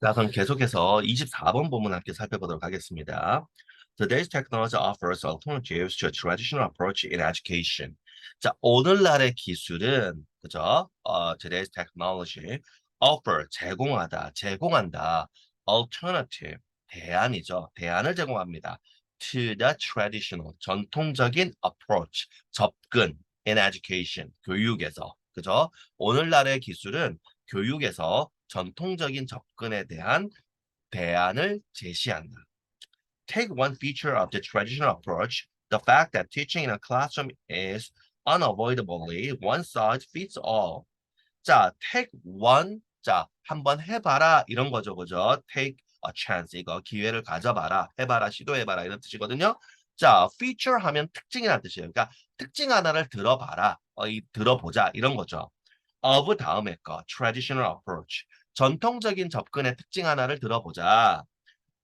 자, 그럼 계속해서 24번 부문 함께 살펴보도록 하겠습니다. Today's technology offers alternatives to a traditional approach in education. 자, 오늘날의 기술은 그죠? Today's technology offer 제공한다. Alternative 대안이죠. 대안을 제공합니다. To the traditional 전통적인 approach 접근 in education 교육에서 그죠? 오늘날의 기술은 교육에서 전통적인 접근에 대한 대안을 제시한다. Take one feature of the traditional approach, the fact that teaching in a classroom is unavoidably one size fits all. 자, take one, 자, 한번 해봐라 이런 거죠, 그죠? Take a chance, 이거 기회를 가져봐라, 해봐라, 시도해봐라 이런 뜻이거든요. 자, feature 하면 특징이라는 뜻이에요. 그러니까 특징 하나를 들어봐라, 들어보자 이런 거죠. of 다음에 거, traditional approach. 전통적인 접근의 특징 하나를 들어보자.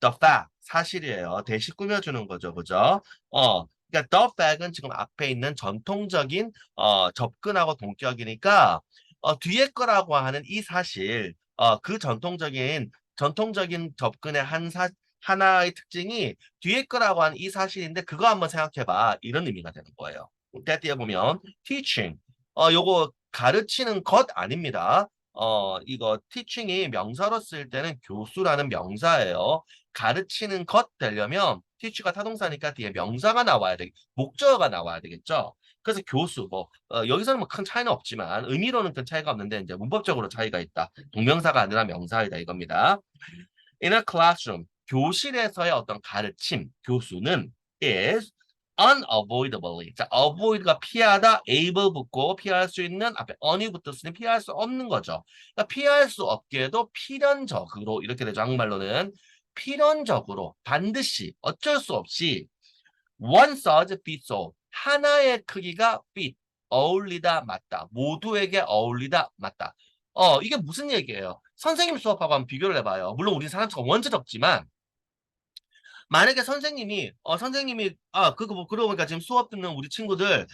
The fact, 사실이에요. 대시 꾸며주는 거죠. 그죠? 그러니까 the fact은 지금 앞에 있는 전통적인 접근하고 동격이니까 뒤에 거라고 하는 이 사실, 그 전통적인 접근의 하나의 특징이 뒤에 거라고 하는 이 사실인데 그거 한번 생각해봐. 이런 의미가 되는 거예요. 뒤에 보면 teaching, 요거 가르치는 것 아닙니다. 이거 teaching이 명사로 쓸 때는 교수라는 명사예요. 가르치는 것 되려면 teach가 타동사니까 뒤에 명사가 나와야 돼, 목적어가 나와야 되겠죠. 그래서 교수, 여기서는 뭐 큰 차이는 없지만 의미로는 큰 차이가 없는데 이제 문법적으로 차이가 있다. 동명사가 아니라 명사이다 이겁니다. In a classroom, 교실에서의 어떤 가르침, 교수는 is unavoidably. 자, avoid가 피하다, able 붙고 피할 수 있는 앞에 on이 붙었으니 피할 수 없는 거죠. 그러니까 피할 수 없게도 필연적으로 이렇게 되죠. 한국말로는 필연적으로 반드시 어쩔 수 없이 one size fits all. 하나의 크기가 fit 어울리다 맞다. 모두에게 어울리다 맞다. 이게 무슨 얘기예요? 선생님 수업하고 한번 비교를 해봐요. 물론 우리 사람수가 원체 적지만 만약에 그거 뭐 그러고 보니까 지금 수업 듣는 우리 친구들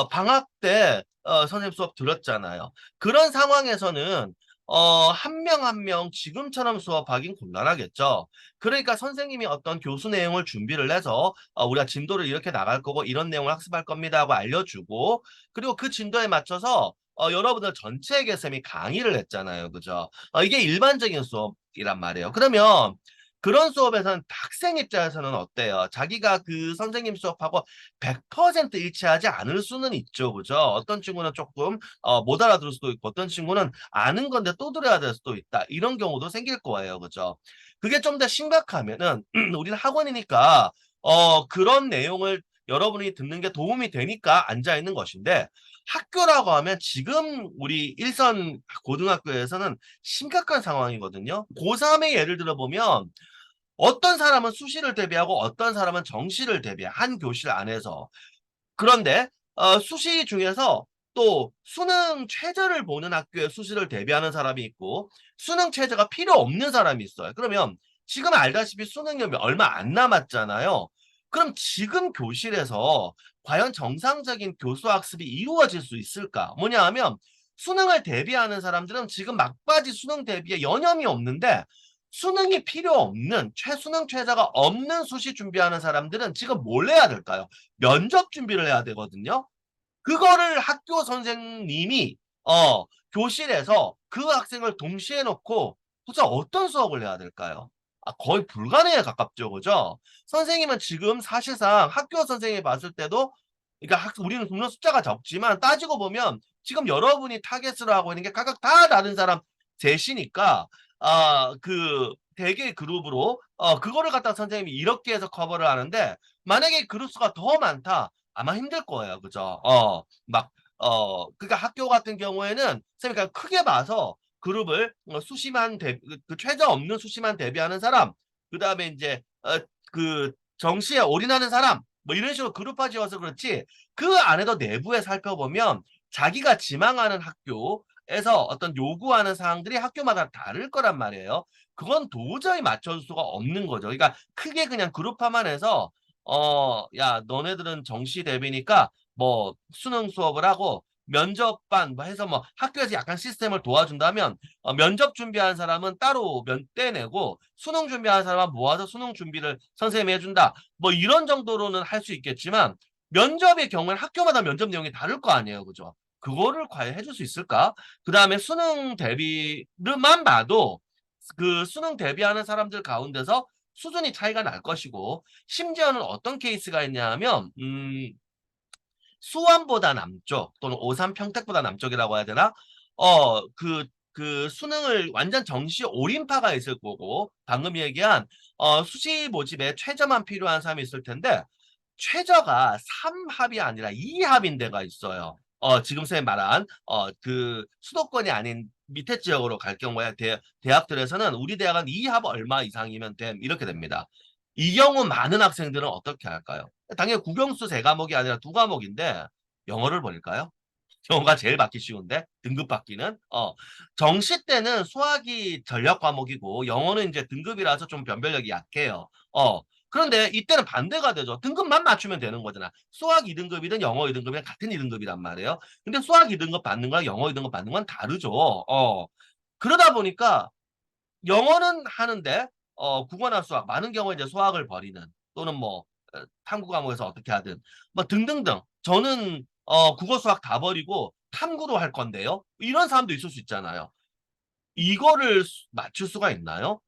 방학 때 선생님 수업 들었잖아요. 그런 상황에서는 한 명 한 명 지금처럼 수업하긴 곤란하겠죠. 그러니까 선생님이 어떤 교수 내용을 준비를 해서 우리가 진도를 이렇게 나갈 거고 이런 내용을 학습할 겁니다 하고 알려주고 그리고 그 진도에 맞춰서 여러분들 전체에게 쌤이 강의를 했잖아요. 그죠? 이게 일반적인 수업이란 말이에요. 그러면 그런 수업에서는 학생 입장에서는 어때요? 자기가 그 선생님 수업하고 100% 일치하지 않을 수는 있죠. 그죠? 어떤 친구는 조금 못 알아들을 수도 있고 어떤 친구는 아는 건데 또 들어야 될 수도 있다. 이런 경우도 생길 거예요. 그죠? 그게 좀 더 심각하면은 우리는 학원이니까 그런 내용을 여러분이 듣는 게 도움이 되니까 앉아 있는 것인데 학교라고 하면 지금 우리 일선 고등학교에서는 심각한 상황이거든요. 고3의 예를 들어보면 어떤 사람은 수시를 대비하고 어떤 사람은 정시를 대비해 한 교실 안에서. 그런데 수시 중에서 또 수능 최저를 보는 학교에 수시를 대비하는 사람이 있고 수능 최저가 필요 없는 사람이 있어요. 그러면 지금 알다시피 수능이 얼마 안 남았잖아요. 그럼 지금 교실에서 과연 정상적인 교수 학습이 이루어질 수 있을까? 뭐냐 하면 수능을 대비하는 사람들은 지금 막바지 수능 대비에 여념이 없는데 수능이 필요 없는 최수능 최저가 없는 수시 준비하는 사람들은 지금 뭘 해야 될까요? 면접 준비를 해야 되거든요. 그거를 학교 선생님이 교실에서 그 학생을 동시에 놓고 도대체 어떤 수업을 해야 될까요? 거의 불가능에 가깝죠. 그죠? 선생님은 지금 사실상 학교 선생님이 봤을 때도 그러니까 우리는 분명 숫자가 적지만 따지고 보면 지금 여러분이 타겟으로 하고 있는 게 각각 다 다른 사람 셋이니까 그 대개 그룹으로 그거를 갖다 선생님이 이렇게 해서 커버를 하는데 만약에 그룹 수가 더 많다. 아마 힘들 거예요. 그죠? 그러니까 학교 같은 경우에는 쌤이 그냥 크게 봐서 그룹을 그 최저 없는 수시만 대비하는 사람, 그 다음에 이제 그 정시에 올인하는 사람, 뭐 이런 식으로 그룹화 지어서 그렇지 그 안에도 내부에 살펴보면 자기가 지망하는 학교에서 어떤 요구하는 사항들이 학교마다 다를 거란 말이에요. 그건 도저히 맞출 수가 없는 거죠. 그러니까 크게 그냥 그룹화만 해서 야, 너네들은 정시 대비니까 뭐 수능 수업을 하고 면접반 뭐 해서 뭐 학교에서 약간 시스템을 도와준다면 면접 준비하는 사람은 따로 떼내고 수능 준비하는 사람은 모아서 수능 준비를 선생님이 해준다. 뭐 이런 정도로는 할 수 있겠지만 면접의 경우에는 학교마다 면접 내용이 다를 거 아니에요. 그죠? 그거를 과연 해줄 수 있을까? 그 다음에 수능 대비를만 봐도 그 수능 대비하는 사람들 가운데서 수준이 차이가 날 것이고 심지어는 어떤 케이스가 있냐 하면 수원보다 남쪽 또는 오산 평택보다 남쪽이라고 해야 되나? 그 수능을 완전 정시 올인파가 있을 거고 방금 얘기한 수시 모집에 최저만 필요한 사람이 있을 텐데 최저가 3합이 아니라 2합인 데가 있어요. 지금 선생님 말한 그 수도권이 아닌 밑에 지역으로 갈 경우에 대학들에서는 우리 대학은 2합 얼마 이상이면 됨 이렇게 됩니다. 이 경우 많은 학생들은 어떻게 할까요? 당연히 국영수 세 과목이 아니라 두 과목인데 영어를 버릴까요? 영어가 제일 받기 쉬운데 등급 받기는 정시 때는 수학이 전략 과목이고 영어는 이제 등급이라서 좀 변별력이 약해요. 그런데 이때는 반대가 되죠. 등급만 맞추면 되는 거잖아. 수학 2등급이든 영어 2등급이든 같은 2등급이란 말이에요. 근데 수학 2등급 받는 거랑 영어 2등급 받는 건 다르죠. 그러다 보니까 영어는 하는데 국어나 수학 많은 경우에 이제 수학을 버리는 또는 뭐 탐구 과목에서 어떻게 하든 뭐 등등등 저는 국어 수학 다 버리고 탐구로 할 건데요. 이런 사람도 있을 수 있잖아요. 이거를 맞출 수가 있나요?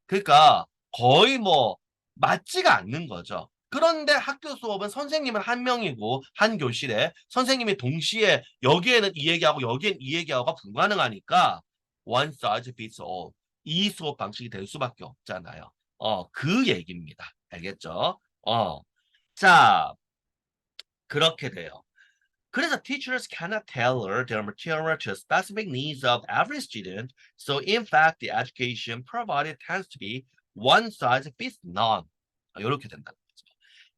그러니까 거의 뭐 맞지가 않는 거죠. 그런데 학교 수업은 선생님은 한 명이고 한 교실에 선생님이 동시에 여기에는 이 얘기하고 여기엔 이 얘기하고가 불가능하니까 one size fits all 이 수업 방식이 될 수밖에 없잖아요. 그 얘기입니다. 알겠죠? 자, 그렇게 돼요. 그래서 teachers cannot tailor their material to specific needs of every student. So in fact, the education provided tends to be one size fits none. 이렇게 된다는 거죠.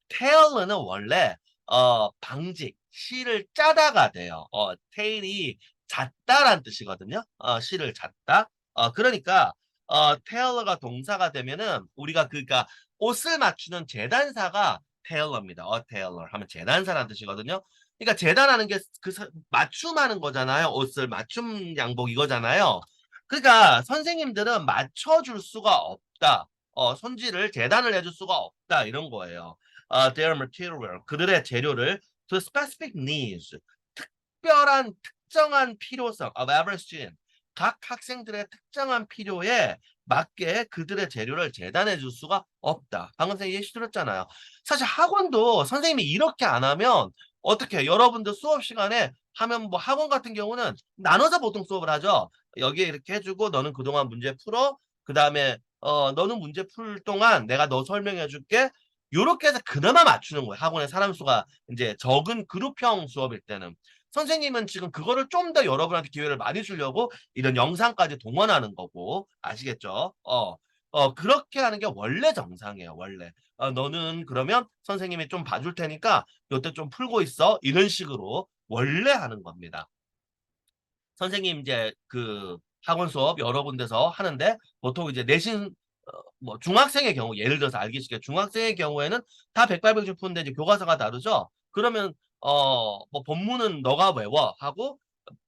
tailor는 원래 방직, 실을 짜다가 돼요. tail이 잣다란 뜻이거든요. 실을 잣다. 그러니까 tailor가 동사가 되면은 우리가 그러니까 옷을 맞추는 재단사가 tailor입니다. tailor 하면 재단사라는 뜻이거든요. 그러니까 재단하는 게 그 맞춤하는 거잖아요. 옷을 맞춤 양복 이거잖아요. 그러니까 선생님들은 맞춰줄 수가 없다. 손질을 재단을 해줄 수가 없다 이런 거예요. their material 그들의 재료를 to specific needs 특별한 특정한 필요성 of every student 각 학생들의 특정한 필요에 맞게 그들의 재료를 재단해 줄 수가 없다. 방금 선생님 예시 들었잖아요. 사실 학원도 선생님이 이렇게 안 하면 어떻게 여러분들 수업 시간에 하면 뭐 학원 같은 경우는 나눠서 보통 수업을 하죠. 여기에 이렇게 해주고 너는 그동안 문제 풀어. 그 다음에 너는 문제 풀 동안 내가 너 설명해 줄게. 요렇게 해서 그나마 맞추는 거예요. 학원에 사람 수가 이제 적은 그룹형 수업일 때는. 선생님은 지금 그거를 좀 더 여러분한테 기회를 많이 주려고 이런 영상까지 동원하는 거고 아시겠죠? 그렇게 하는 게 원래 정상이에요. 원래. 너는 그러면 선생님이 좀 봐줄 테니까 요때 좀 풀고 있어. 이런 식으로 원래 하는 겁니다. 선생님 이제 그 학원 수업 여러 군데서 하는데 보통 이제 내신 뭐 중학생의 경우 예를 들어서 알기 쉽게 중학생의 경우에는 다 백발백중 푸는데 이제 교과서가 다르죠. 그러면 뭐 본문은 너가 외워 하고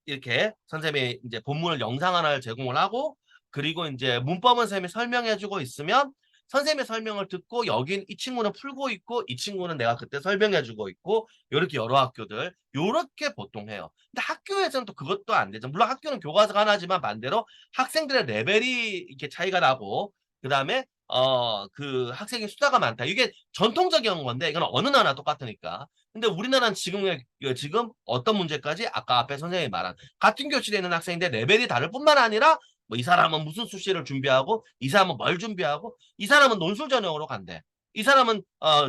이렇게 선생님이 이제 본문을 영상 하나를 제공을 하고 그리고 이제 문법은 선생님이 설명해주고 있으면 선생님의 설명을 듣고 여긴 이 친구는 풀고 있고 이 친구는 내가 그때 설명해주고 있고 이렇게 여러 학교들 요렇게 보통 해요. 근데 학교에서는 또 그것도 안 되죠. 물론 학교는 교과서가 하나지만 반대로 학생들의 레벨이 이렇게 차이가 나고 그다음에 그 학생의 수다가 많다. 이게 전통적인 건데 이건 어느 나라 똑같으니까. 근데 우리나라는 지금 어떤 문제까지 아까 앞에 선생님이 말한 같은 교실에 있는 학생인데 레벨이 다를 뿐만 아니라 뭐 이 사람은 무슨 수시를 준비하고 이 사람은 뭘 준비하고 이 사람은 논술 전형으로 간대. 이 사람은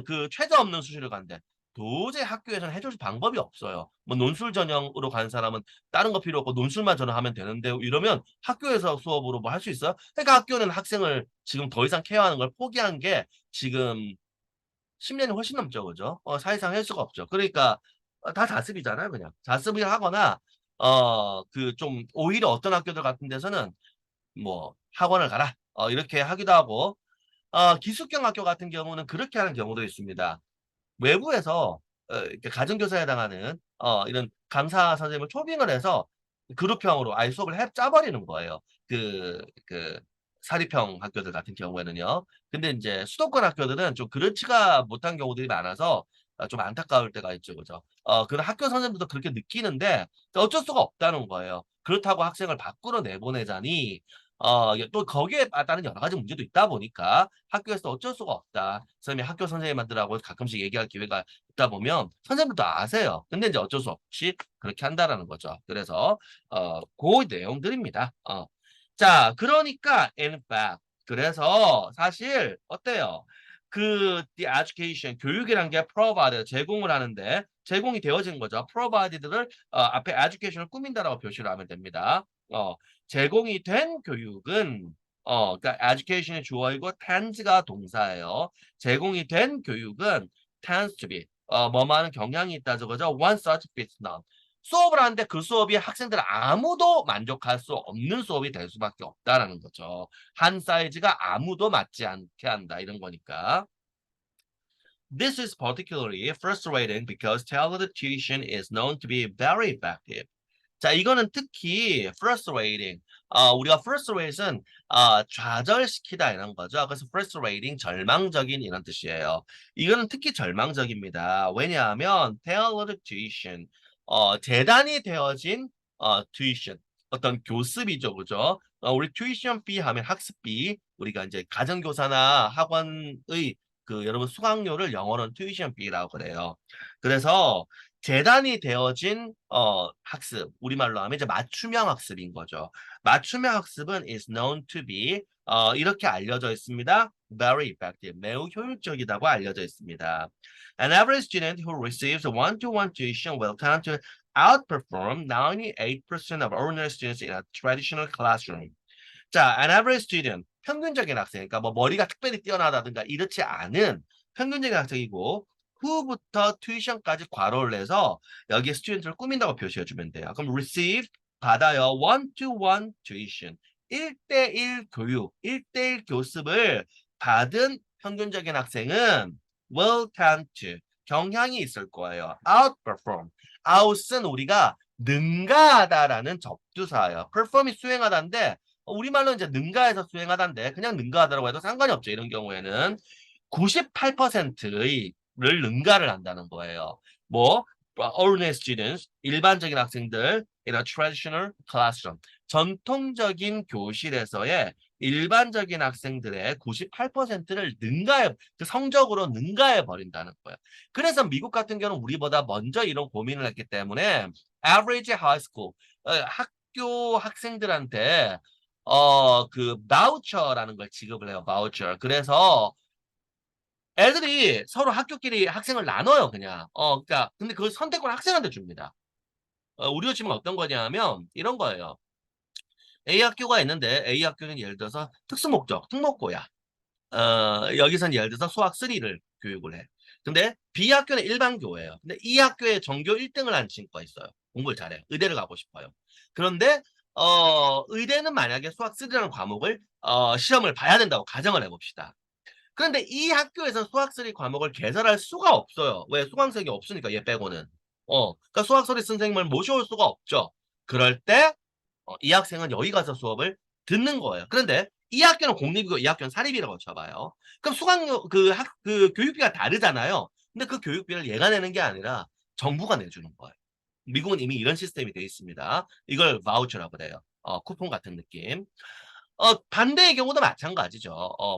그 최저 없는 수시를 간대. 도저히 학교에서는 해줄 방법이 없어요. 뭐 논술 전형으로 간 사람은 다른 거 필요 없고 논술만 전화하면 되는데 이러면 학교에서 수업으로 뭐 할 수 있어요? 그러니까 학교는 학생을 지금 더 이상 케어하는 걸 포기한 게 지금 10년이 훨씬 넘죠, 그죠? 사실상 할 수가 없죠. 그러니까 다 자습이잖아요, 그냥. 자습을 하거나 그 좀 오히려 어떤 학교들 같은 데서는 뭐 학원을 가라 이렇게 하기도 하고 기숙형 학교 같은 경우는 그렇게 하는 경우도 있습니다. 외부에서 이렇게 가정교사에 해당하는 이런 강사 선생님을 초빙을 해서 그룹형으로 아예 수업을 짜버리는 거예요. 그 사립형 학교들 같은 경우에는요. 근데 이제 수도권 학교들은 좀 그렇지가 못한 경우들이 많아서 좀 안타까울 때가 있죠, 그죠? 그런 학교 선생님들도 그렇게 느끼는데 어쩔 수가 없다는 거예요. 그렇다고 학생을 밖으로 내보내자니 또 거기에 따른 여러 가지 문제도 있다 보니까 학교에서 어쩔 수가 없다. 선생님이 학교 선생님들하고 가끔씩 얘기할 기회가 있다 보면 선생님들도 아세요. 근데 이제 어쩔 수 없이 그렇게 한다라는 거죠. 그래서 그 내용들입니다. 자, 그러니까 in fact 그래서 사실 어때요? the education 교육이란 게 provide 제공을 하는데 제공이 되어진 거죠. provided를 앞에 education을 꾸민다라고 표시를 하면 됩니다. 제공이 된 교육은 그러니까 education이 주어이고 tends가 동사예요. 제공이 된 교육은 tends to be 뭐뭐하는 경향이 있다 저거죠. One such fits none. 수업을 하는데 그 수업이 학생들 아무도 만족할 수 없는 수업이 될 수밖에 없다라는 거죠. 한 사이즈가 아무도 맞지 않게 한다 이런 거니까. This is particularly frustrating because tailored tuition is known to be very effective. 자, 이거는 특히 frustrating. 우리가 frustrate은 좌절시키다 이런 거죠. 그래서 frustrating 절망적인 이런 뜻이에요. 이거는 특히 절망적입니다. 왜냐하면 tailored tuition 재단이 되어진 tuition 어떤 교습이죠, 그죠? 우리 tuition fee 하면 학습비 우리가 이제 가정교사나 학원의 그 여러분 수강료를 영어로는 tuition fee라고 그래요. 그래서 재단이 되어진 학습 우리말로 하면 이제 맞춤형 학습인 거죠. 맞춤형 학습은 is known to be 이렇게 알려져 있습니다. Very effective, 매우 효율적이라고 알려져 있습니다. An average student who receives one-to-one tuition will tend to outperform 98% of ordinary students in a traditional classroom. 자, an average student, 평균적인 학생, 그러니까 뭐 머리가 특별히 뛰어나다든가 이렇지 않은 평균적인 학생이고 후부터 튜이션까지 괄호를 내서 여기에 스튜던트를 꾸민다고 표시해주면 돼요. 그럼 receive, 받아요. one-to-one tuition, 1대1 교육, 1대1 교습을 받은 평균적인 학생은 will tend to, 경향이 있을 거예요. outperform, out은 우리가 능가하다라는 접두사예요. perform이 수행하다인데 우리말로 이제 능가해서 수행하다인데 그냥 능가하다라고 해도 상관이 없죠. 이런 경우에는 98%를 능가를 한다는 거예요. 뭐 ordinary students 일반적인 학생들 in a traditional classroom 전통적인 교실에서의 일반적인 학생들의 98%를 능가해 그 성적으로 능가해 버린다는 거예요. 그래서 미국 같은 경우는 우리보다 먼저 이런 고민을 했기 때문에 average high school 학교 학생들한테 그 바우처라는 걸 지급을 해요. 바우처. 그래서 애들이 서로 학교끼리 학생을 나눠요, 그냥. 그러니까 근데 그 선택권 학생한테 줍니다. 우리가 지금 어떤 거냐면 이런 거예요. A 학교가 있는데 A 학교는 예를 들어서 특수목적, 특목고야. 여기선 예를 들어서 수학 3를 교육을 해. 근데 B 학교는 일반교예요. 근데 이 학교에 전교 1등을 한 친구가 있어요. 공부를 잘해. 의대를 가고 싶어요. 그런데 의대는 만약에 수학 3라는 과목을 시험을 봐야 된다고 가정을 해봅시다. 그런데 이 학교에서 수학 3 과목을 개설할 수가 없어요. 왜? 수강생이 없으니까 얘 빼고는. 그러니까 수학 3 선생님을 모셔올 수가 없죠. 그럴 때 이 학생은 여기 가서 수업을 듣는 거예요. 그런데 이 학교는 공립이고 이 학교는 사립이라고 쳐봐요. 그럼 수강료 그 교육비가 다르잖아요. 근데 그 교육비를 얘가 내는 게 아니라 정부가 내주는 거예요. 미국은 이미 이런 시스템이 되어 있습니다. 이걸 바우처라고 그래요. 쿠폰 같은 느낌. 반대의 경우도 마찬가지죠.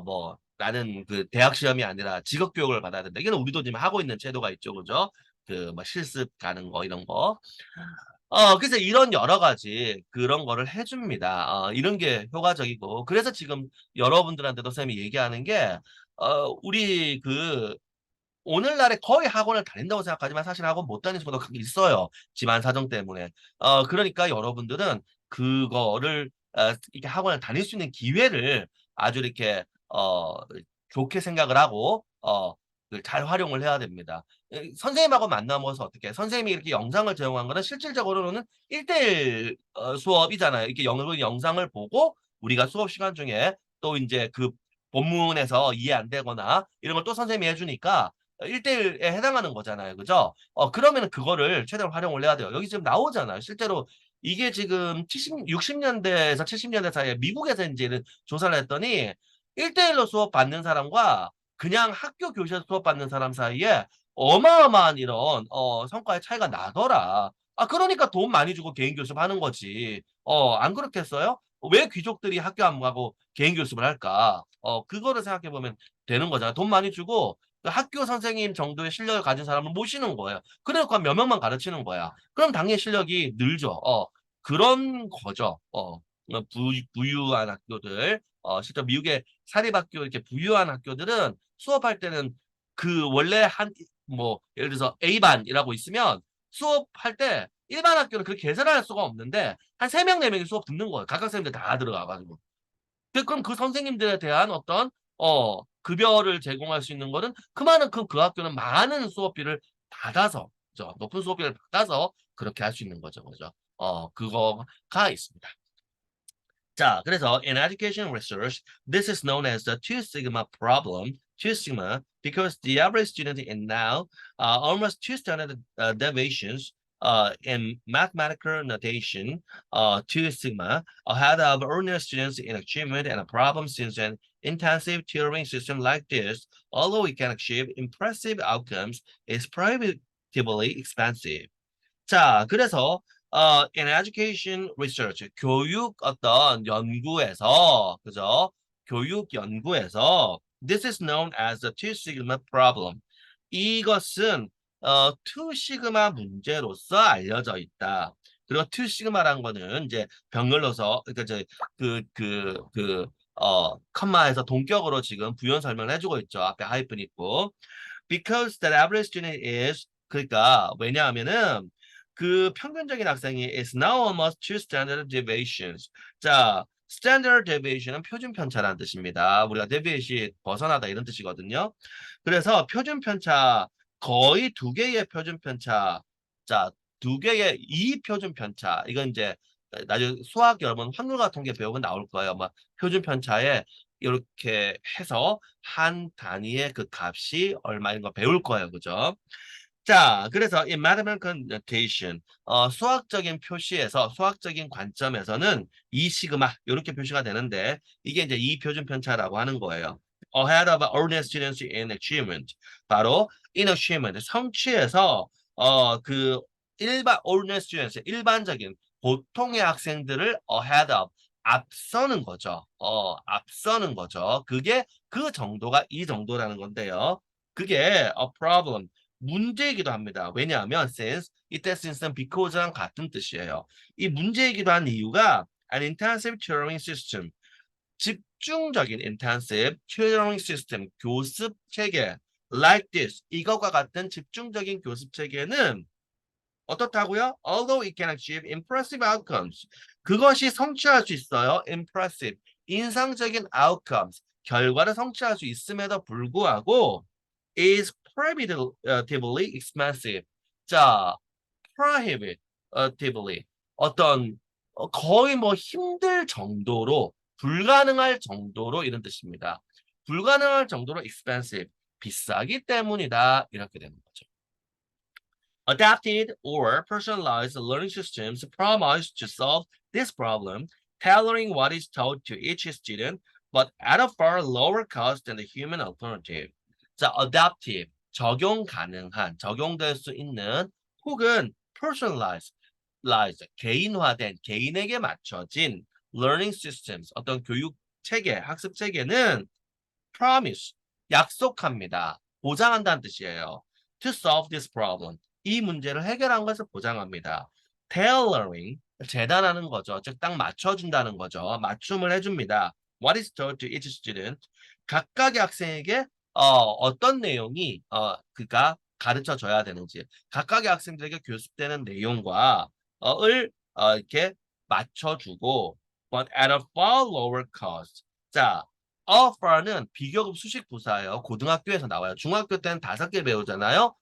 뭐 나는 그 대학 시험이 아니라 직업 교육을 받아야 된다. 이건 우리도 지금 하고 있는 제도가 있죠, 그죠? 그 뭐 실습 가는 거 이런 거. 그래서 이런 여러 가지 그런 거를 해줍니다. 이런 게 효과적이고. 그래서 지금 여러분들한테도 쌤이 얘기하는 게, 우리 오늘날에 거의 학원을 다닌다고 생각하지만 사실 학원 못 다니는 친구도 있어요. 집안 사정 때문에. 그러니까 여러분들은 그거를, 이렇게 학원을 다닐 수 있는 기회를 아주 이렇게, 좋게 생각을 하고, 잘 활용을 해야 됩니다. 선생님하고 만나면서 어떻게 선생님이 이렇게 영상을 제공한 거는 실질적으로는 1대1 수업이잖아요. 이렇게 영상을 보고 우리가 수업 시간 중에 또 이제 그 본문에서 이해 안 되거나 이런 걸 또 선생님이 해주니까 1대1에 해당하는 거잖아요. 그죠? 그러면 그거를 최대한 활용을 해야 돼요. 여기 지금 나오잖아요. 실제로 이게 지금 60년대에서 70년대 사이에 미국에서 이제는 조사를 했더니 1대1로 수업 받는 사람과 그냥 학교 교실에서 수업 받는 사람 사이에 어마어마한 이런 성과의 차이가 나더라. 아, 그러니까 돈 많이 주고 개인 교습 하는 거지. 안 그렇겠어요? 왜 귀족들이 학교 안 가고 개인 교습을 할까? 그거를 생각해 보면 되는 거잖아. 돈 많이 주고 그 학교 선생님 정도의 실력을 가진 사람을 모시는 거예요. 그러니까 몇 명만 가르치는 거야. 그럼 당연히 실력이 늘죠. 그런 거죠. 부유한 학교들, 실제 미국의 사립학교 이렇게 부유한 학교들은 수업할 때는 그 원래 뭐 예를 들어서 A반이라고 있으면 수업할 때 일반 학교는 그렇게 계산할 수가 없는데 한 3명, 4명이 수업 듣는 거예요. 각각 선생님들 다 들어가가지고. 그럼 그 선생님들에 대한 어떤 급여를 제공할 수 있는 거는 그만큼 그 학교는 많은 수업비를 받아서 그죠? 높은 수업비를 받아서 그렇게 할 수 있는 거죠. 그죠? 그거가 있습니다. 자, 그래서 in education research, this is known as the two sigma problem. Two sigma because the average student in now almost two standard deviations in mathematical notation, two sigma ahead of ordinary students in achievement and a problem since an intensive tutoring system like this, although we can achieve impressive outcomes, is prohibitively expensive. 자, 그래서 in education research, 교육 어떤 연구에서, 그죠? 교육 연구에서 this is known as the two sigma problem. 이것은 two sigma 문제로서 알려져 있다. 그리고 two sigma란 거는 이제 병렬로서 그러니까 이제 컴마에서 동격으로 지금 부연 설명을 해주고 있죠. 앞에 하이픈 있고. Because the average student is 그러니까 왜냐하면은 그 평균적인 학생이 is now almost two standard deviations. 자, standard deviation은 표준 편차라는 뜻입니다. 우리가 deviation이 벗어나다 이런 뜻이거든요. 그래서 표준 편차 거의 2개의 표준 편차. 자, 2개의 이 표준 편차. 이건 이제 나중에 수학 여러분 확률과 통계 배우면 나올 거예요. 뭐 표준 편차에 이렇게 해서 한 단위의 그 값이 얼마인 거 배울 거예요. 그죠? 자, 그래서 in mathematical notation, 수학적인 표시에서, 수학적인 관점에서는 이 시그마, 이렇게 표시가 되는데, 이게 이제 이 표준 편차라고 하는 거예요. Ahead of ordinary students in achievement. 바로 in achievement, 성취에서, 그 ordinary students, 일반적인 보통의 학생들을 ahead of, 앞서는 거죠. 앞서는 거죠. 그게 그 정도가 이 정도라는 건데요. 그게 a problem, 문제이기도 합니다. 왜냐하면 since, 이때 since는 because랑 같은 뜻이에요. 이 문제이기도 한 이유가 an intensive tutoring system, 집중적인 intensive tutoring system, 교습 체계 like this, 이것과 같은 집중적인 교습 체계는 어떻다고요? Although it can achieve impressive outcomes, 그것이 성취할 수 있어요. impressive, 인상적인 outcomes, 결과를 성취할 수 있음에도 불구하고 is prohibitively expensive. 자, prohibitively 어떤 거의 뭐 힘들 정도로 불가능할 정도로 이런 뜻입니다. 불가능할 정도로 expensive 비싸기 때문이다 이렇게 되는 거죠. Adapted or personalized learning systems promise to solve this problem, tailoring what is taught to each student, but at a far lower cost than the human alternative. 자, adaptive, 적용 가능한, 적용될 수 있는 혹은 personalized, 개인화된, 개인에게 맞춰진 learning systems, 어떤 교육 체계, 학습 체계는 promise, 약속합니다. 보장한다는 뜻이에요. To solve this problem, 이 문제를 해결한 것을 보장합니다. Tailoring, 재단하는 거죠. 즉, 딱 맞춰준다는 거죠. 맞춤을 해줍니다. What is taught to each student, 각각의 학생에게 어떤 내용이 그가 가르쳐 줘야 되는지, 각각의 학생들에게 교습되는 내용과 이렇게 맞춰주고, but at a far lower cost. 자, far는 비교급 수식 부사예요. 고등학교에서 나와요. 중학교 때는 5개 배우잖아요.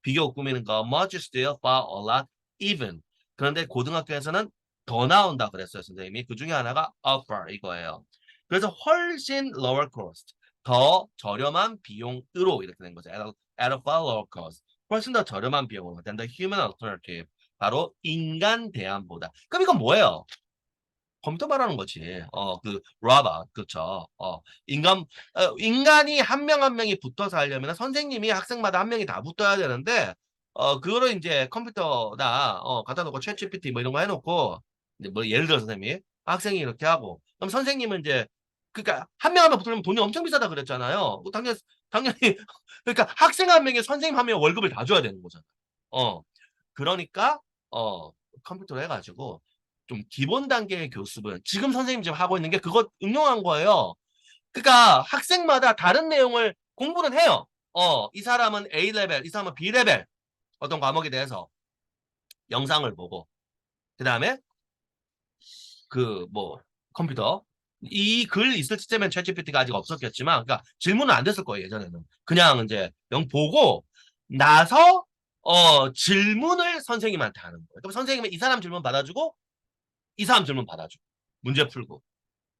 비교급 꾸미는 거 much, still, far, a lot, even. 그런데 고등학교에서는 더 나온다 그랬어요, 선생님이. 그 중에 하나가 far 이거예요. 그래서 훨씬 lower cost, 더 저렴한 비용으로 이렇게 된 거죠. at a far lower cost. 훨씬 더 저렴한 비용으로 than the human alternative. 바로 인간 대안보다. 그럼 이건 뭐예요? 컴퓨터 말하는 거지. 그 로봇, 그렇죠. 인간이 한 명 한 명이 붙어서 하려면 선생님이 학생마다 한 명이 다 붙어야 되는데, 그거를 이제 컴퓨터나 갖다 놓고 챗 GPT 뭐 이런 거 해놓고, 이제 뭐 예를 들어 선생님이 학생이 이렇게 하고, 그럼 선생님은 이제 그러니까 한 명 한 명 붙으려면 돈이 엄청 비싸다 그랬잖아요. 뭐 당연히 그러니까 학생 한 명에 선생님 한 명 월급을 다 줘야 되는 거잖아. 그러니까 컴퓨터로 해가지고. 좀 기본 단계의 교습은 지금 선생님 지금 하고 있는 게 그거 응용한 거예요. 그러니까 학생마다 다른 내용을 공부는 해요. 이 사람은 A 레벨, 이 사람은 B 레벨 어떤 과목에 대해서 영상을 보고 그다음에 그 뭐 컴퓨터 이 글 있을 시점엔 챗GPT가 아직 없었겠지만 그러니까 질문은 안 됐을 거예요. 예전에는 그냥 이제 영 보고 나서 질문을 선생님한테 하는 거예요. 그럼 선생님은 이 사람 질문 받아주고 이 사람 질문 받아주고 문제 풀고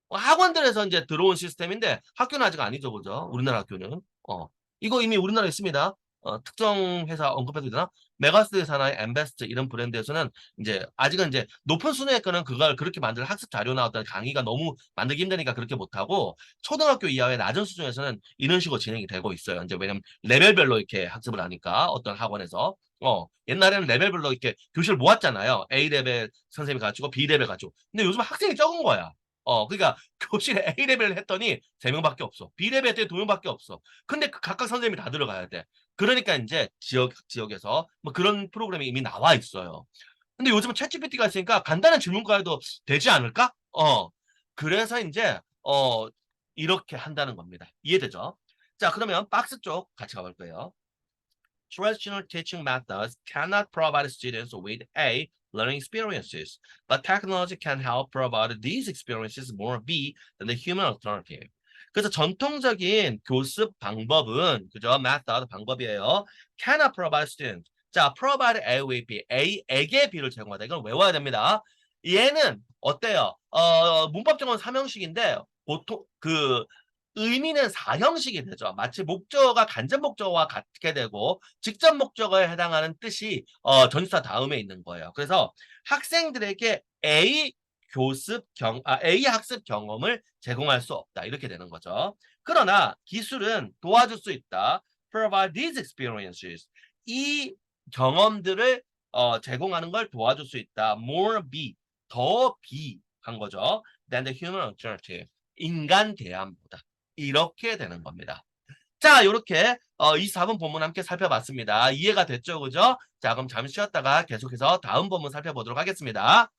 학원들에서 이제 들어온 시스템인데 학교는 아직 아니죠, 그죠? 우리나라 학교는. 이거 이미 우리나라에 있습니다. 특정 회사 언급해도 되나? 메가스 회사나 엠베스트 이런 브랜드에서는 이제 아직은 이제 높은 수능의 거는 그걸 그렇게 만들 학습 자료나 어떤 강의가 너무 만들기 힘드니까 그렇게 못하고 초등학교 이하의 낮은 수준에서는 이런 식으로 진행이 되고 있어요. 이제 왜냐면 레벨별로 이렇게 학습을 하니까 어떤 학원에서. 옛날에는 레벨별로 이렇게 교실을 모았잖아요. A 레벨 선생님이 가르치고 B 레벨 가르치고. 근데 요즘 학생이 적은 거야. 그러니까 교실에 A 레벨을 했더니 3명밖에 없어. B 레벨 했더니 2명밖에 없어. 근데 그 각각 선생님이 다 들어가야 돼. 그러니까 이제 지역에서 뭐 그런 프로그램이 이미 나와 있어요. 근데 요즘은 챗GPT가 있으니까 간단한 질문과 해도 되지 않을까? 그래서 이제 이렇게 한다는 겁니다. 이해되죠? 자, 그러면 박스 쪽 같이 가볼 거예요. Traditional teaching methods cannot provide students with A learning experiences, but technology can help provide these experiences more B than the human alternative. 그래서 전통적인 교습 방법은 그죠? method 방법이에요. cannot provide students. 자, provide A with B. A에게 B를 제공하다. 이걸 외워야 됩니다. 얘는 어때요? 문법적으로는 3형식인데 보통 그 의미는 4형식이 되죠. 마치 목적어가 간접 목적어와 같게 되고 직접 목적어에 해당하는 뜻이 전치사 다음에 있는 거예요. 그래서 학생들에게 A 학습 경험을 제공할 수 없다. 이렇게 되는 거죠. 그러나 기술은 도와줄 수 있다. Provide these experiences. 이 경험들을 제공하는 걸 도와줄 수 있다. More B, 더 B 한 거죠. Than the human alternative. 인간 대안보다. 이렇게 되는 겁니다. 자, 이렇게 24번 본문 함께 살펴봤습니다. 이해가 됐죠, 그죠? 자, 그럼 잠시 쉬었다가 계속해서 다음 본문 살펴보도록 하겠습니다.